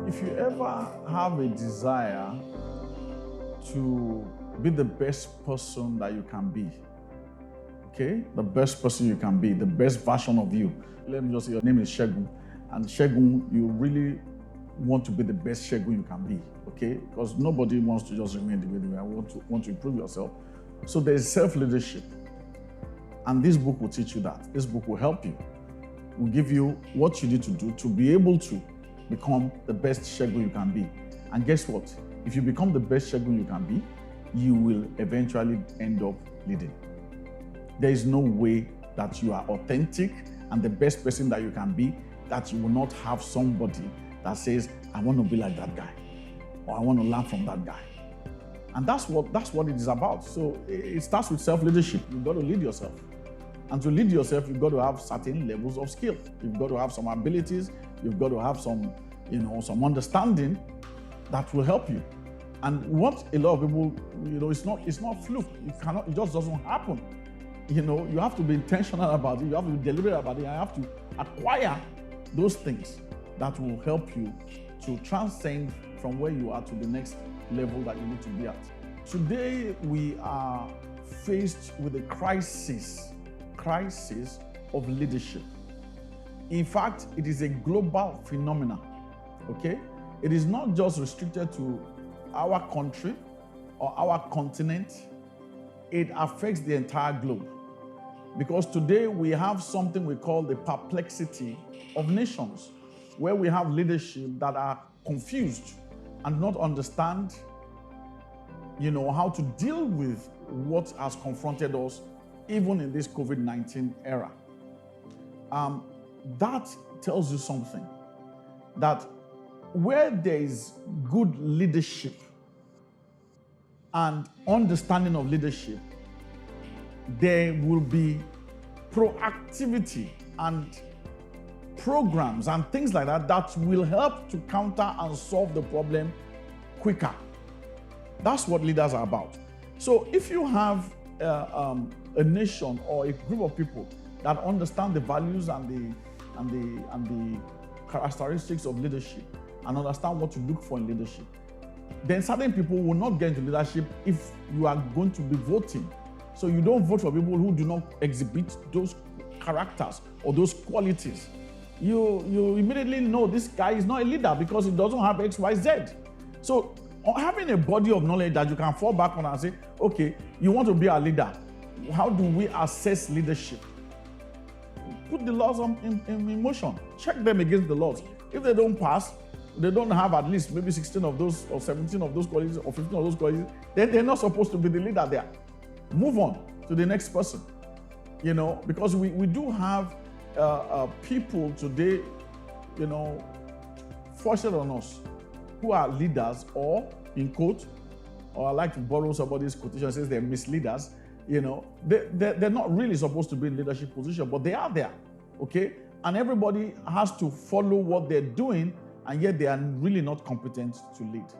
If you ever have a desire to be the best person that you can be, okay? The best person you can be, the best version of you. Let me just say your name is Shegun. And Shegun, you really want to be the best Shegun you can be, okay? Because nobody wants to just remain the way they are. Want to improve yourself. So there's self-leadership. And this book will teach you that. This book will help you. Will give you what you need to do to be able to become the best Shegun you can be. And guess what? If you become the best Shegun you can be, you will eventually end up leading. There is no way that you are authentic and the best person that you can be that you will not have somebody that says, I want to be like that guy, or I want to learn from that guy. And that's what it is about. So it starts with self-leadership. You've got to lead yourself. And to lead yourself, you've got to have certain levels of skill. You've got to have some abilities. You've got to have some understanding that will help you. And what a lot of people, it's not fluke. It just doesn't happen. You have to be intentional about it. You have to be deliberate about it. You have to acquire those things that will help you to transcend from where you are to the next level that you need to be at. Today, we are faced with a crisis of leadership. In fact, it is a global phenomenon, okay? It is not just restricted to our country or our continent. It affects the entire globe. Because today we have something we call the perplexity of nations, where we have leadership that are confused and not understand, how to deal with what has confronted us even in this COVID-19 era. That tells you something, that where there is good leadership and understanding of leadership, there will be proactivity and programs and things like that will help to counter and solve the problem quicker. That's what leaders are about. So if you have a nation or a group of people that understand the values and the characteristics of leadership and understand what to look for in leadership, then certain people will not get into leadership if you are going to be voting. So you don't vote for people who do not exhibit those characters or those qualities. You immediately know this guy is not a leader because he doesn't have X, Y, Z. So having a body of knowledge that you can fall back on and say, okay, you want to be a leader. How do we assess leadership? Put the laws in motion. Check them against the laws. If they don't pass, they don't have at least maybe 16 of those or 17 of those qualities or 15 of those qualities, then they're not supposed to be the leader there. Move on to the next person, because we do have people today, forced on us who are leaders or, in quote, or I like to borrow somebody's quotation, says they're misleaders. They're not really supposed to be in leadership position, but they are there, okay? And everybody has to follow what they're doing, and yet they are really not competent to lead.